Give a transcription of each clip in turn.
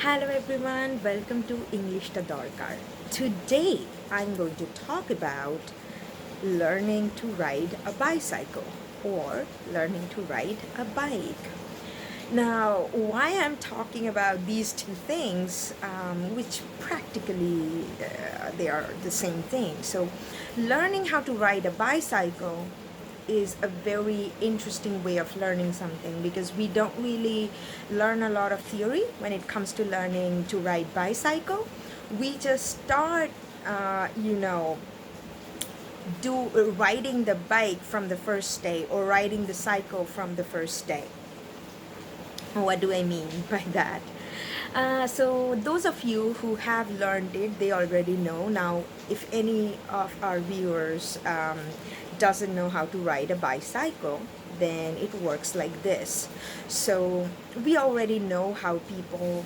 Hello everyone, welcome to English to Dorkar. Today I'm going to talk about learning to ride a bicycle or learning to ride a bike. Now, why I'm talking about these two things, which practically they are the same thing. So, learning how to ride a bicycle is a very interesting way of learning something because we don't really learn a lot of theory when it comes to learning to ride bicycle. We just start, you know, do riding the bike from the first day or riding the cycle from the first day. What do I mean by that? So those of you who have learned it, they already know. Now, if any of our viewers doesn't know how to ride a bicycle, then it works like this. So we already know how people,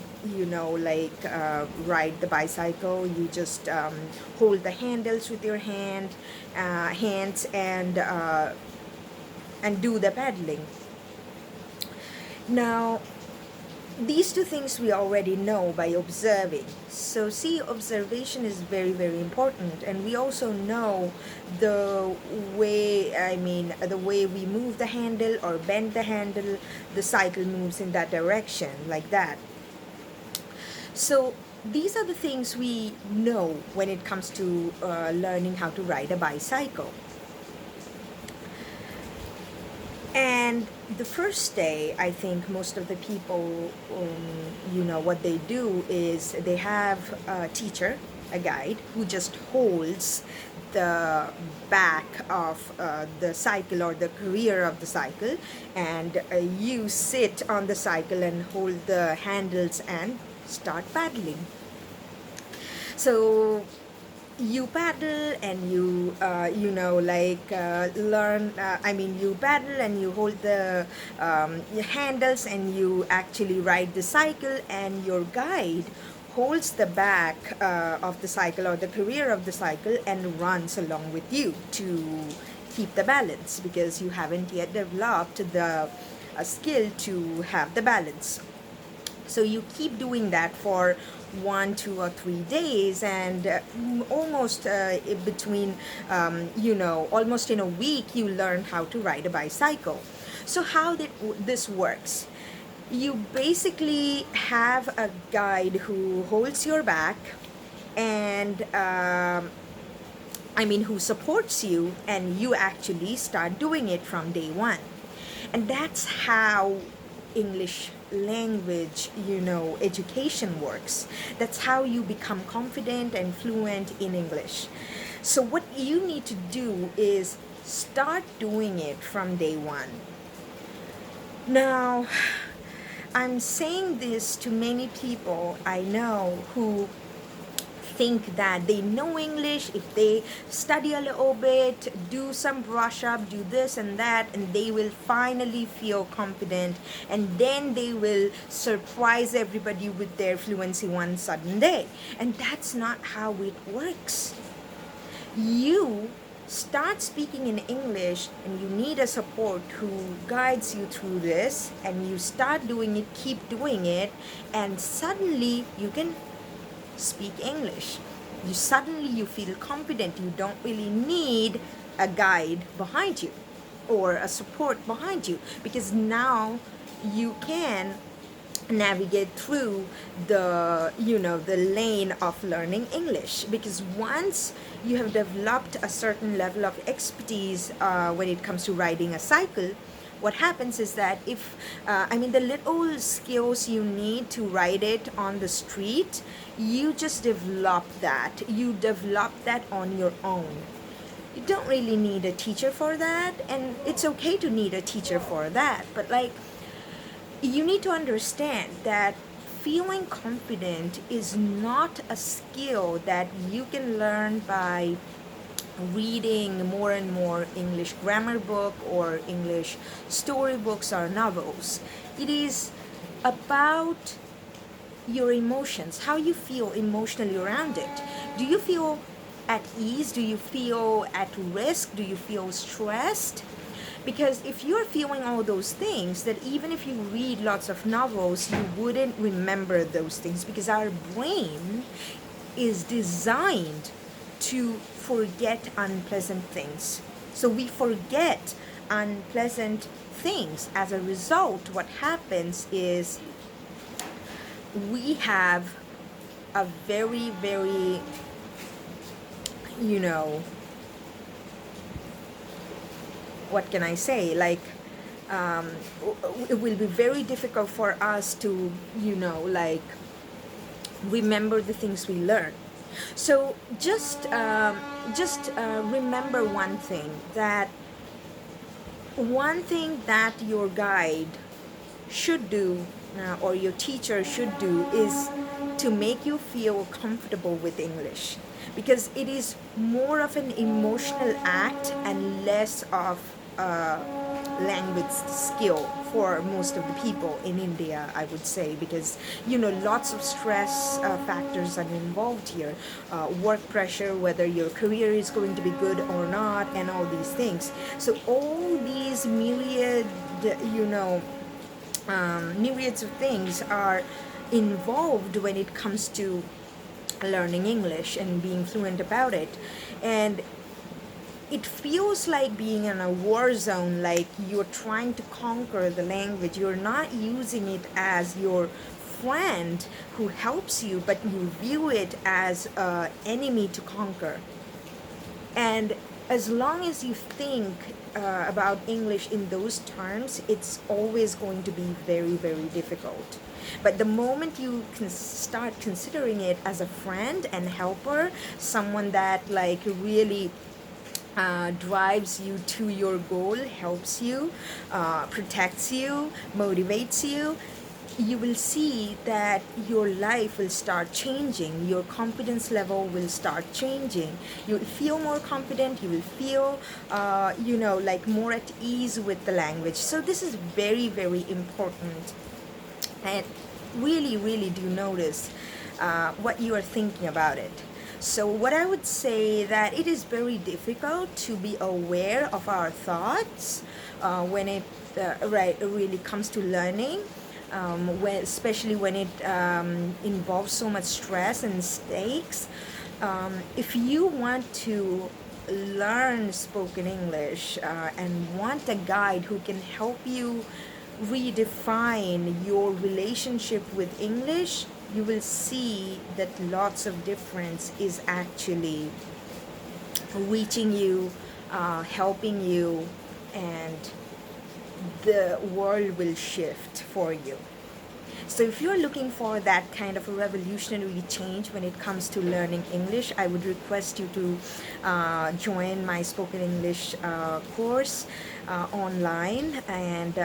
ride the bicycle. You just hold the handles with your hands, and do the pedaling. Now, these two things we already know by observing. So, see, observation is very, very important, and we also know the way we move the handle or bend the handle, the cycle moves in that direction, like that. So, these are the things we know when it comes to learning how to ride a bicycle. And the first day, I think most of the people, what they do is they have a teacher, a guide, who just holds the back of the cycle or the career of the cycle, and you sit on the cycle and hold the handles and start paddling. So you paddle and you paddle and you hold the handles and you actually ride the cycle, and your guide holds the back of the cycle or the career of the cycle and runs along with you to keep the balance, because you haven't yet developed the skill to have the balance. So you keep doing that for 1, 2, or 3 days, and almost between, almost in a week, you learn how to ride a bicycle. So how did this works? You basically have a guide who holds your back and who supports you, and you actually start doing it from day one. And that's how English language, education works. That's how you become confident and fluent in English. So, what you need to do is start doing it from day one. Now, I'm saying this to many people I know who think that they know English if they study a little bit, do some brush up, do this and that, and they will finally feel confident, and then they will surprise everybody with their fluency one sudden day. And that's not how it works. You start speaking in English and you need a support who guides you through this, and you start doing it, keep doing it, and suddenly you can speak English. You feel confident. You don't really need a guide behind you or a support behind you, because now you can navigate through the lane of learning English, because once you have developed a certain level of expertise when it comes to riding a cycle, what happens is that if the little skills you need to ride it on the street, you just develop that on your own. You don't really need a teacher for that, and it's okay to need a teacher for that, but you need to understand that feeling confident is not a skill that you can learn by reading more and more English grammar book or English storybooks or novels. It is about your emotions, how you feel emotionally around it. Do you feel at ease? Do you feel at risk? Do you feel stressed? Because if you're feeling all those things, that even if you read lots of novels, you wouldn't remember those things, because our brain is designed to forget unpleasant things. So we forget unpleasant things. As a result, what happens is we have a very, very, you know, what can I say? Like, it will be very difficult for us to, like, remember the things we learn. So just remember one thing that your guide should do, or your teacher should do, is to make you feel comfortable with English, because it is more of an emotional act and less of a language skill for most of the people in India, I would say, because lots of stress factors are involved here, work pressure, whether your career is going to be good or not, and all these things. So all these you know myriads of things are involved when it comes to learning English and being fluent about it. And it feels like being in a war zone, like you're trying to conquer the language. You're not using it as your friend who helps you, but you view it as an enemy to conquer. And as long as you think about English in those terms, it's always going to be very, very difficult. But the moment you can start considering it as a friend and helper, someone that like really drives you to your goal, helps you, protects you, motivates you, you will see that your life will start changing. Your confidence level will start changing. You will feel more confident. You will feel, like more at ease with the language. So this is very, very important. And really, really do notice what you are thinking about it. So what I would say, that it is very difficult to be aware of our thoughts when it really comes to learning, especially when it involves so much stress and stakes. If you want to learn spoken English and want a guide who can help you redefine your relationship with English, you will see that lots of difference is actually reaching you, helping you, and the world will shift for you. So if you're looking for that kind of a revolutionary change when it comes to learning English, I would request you to join my spoken English course online. And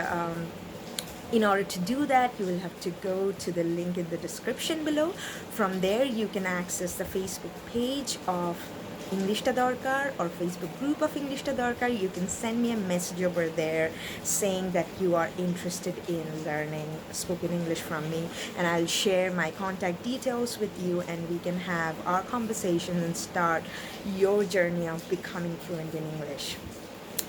in order to do that, you will have to go to the link in the description below. From there, you can access the Facebook page of English Tadorkar or Facebook group of English Tadorkar. You can send me a message over there saying that you are interested in learning spoken English from me, and I'll share my contact details with you, and we can have our conversation and start your journey of becoming fluent in English.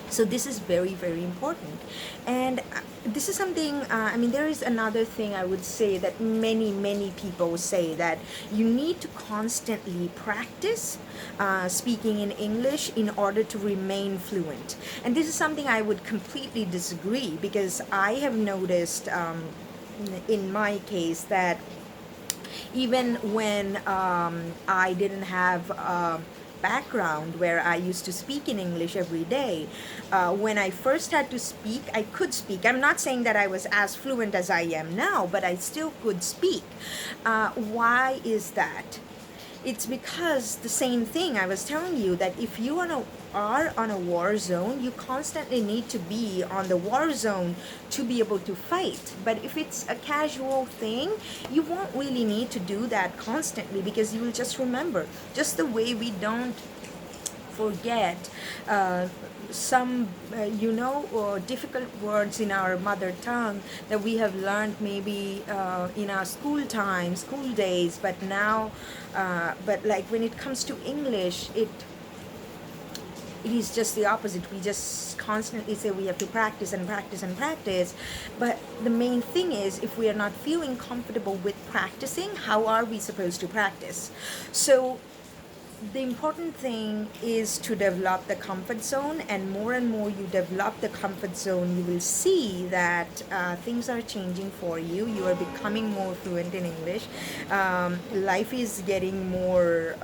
So this is very, very important. And this is something, there is another thing I would say that many, many people say, that you need to constantly practice speaking in English in order to remain fluent. And this is something I would completely disagree, because I have noticed in my case that even when I didn't have background where I used to speak in English every day, when I first had to speak, I could speak. I'm not saying that I was as fluent as I am now, but I still could speak. Why is that? It's because the same thing I was telling you, that if you are on a war zone, you constantly need to be on the war zone to be able to fight. But if it's a casual thing, you won't really need to do that constantly, because you will just remember. Just the way we don't forget some difficult words in our mother tongue that we have learned maybe in our school days, but now but like when it comes to English, it is just the opposite. We just constantly say we have to practice and practice and practice, but the main thing is, if we are not feeling comfortable with practicing, how are we supposed to practice? So the important thing is to develop the comfort zone, and more you develop the comfort zone, you will see that things are changing for you. You are becoming more fluent in English. Life is getting more,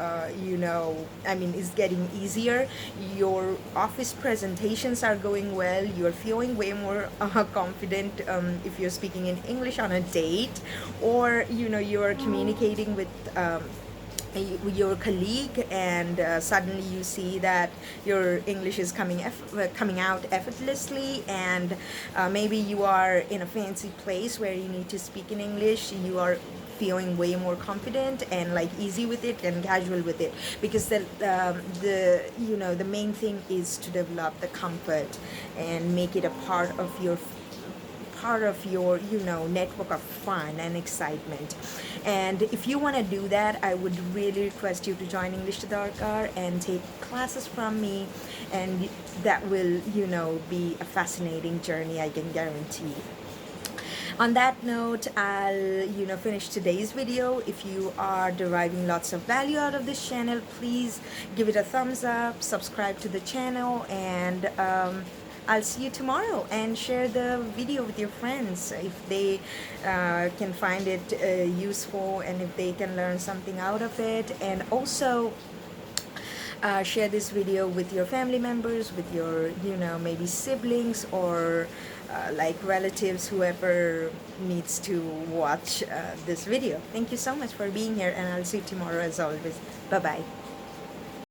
is getting easier. Your office presentations are going well. You're feeling way more confident if you're speaking in English on a date, or you're communicating with your colleague, and suddenly you see that your English is coming out effortlessly, and maybe you are in a fancy place where you need to speak in English. You are feeling way more confident and like easy with it and casual with it, because the main thing is to develop the comfort and make it a part of your network of fun and excitement. And if you want to do that, I would really request you to join English to Darkar and take classes from me, and that will be a fascinating journey, I can guarantee. On that note, I'll finish today's video. If you are deriving lots of value out of this channel, please give it a thumbs up, subscribe to the channel, and I'll see you tomorrow, and share the video with your friends if they can find it useful, and if they can learn something out of it. And also share this video with your family members, with your maybe siblings, or like relatives, whoever needs to watch this video. Thank you so much for being here, and I'll see you tomorrow as always. Bye bye.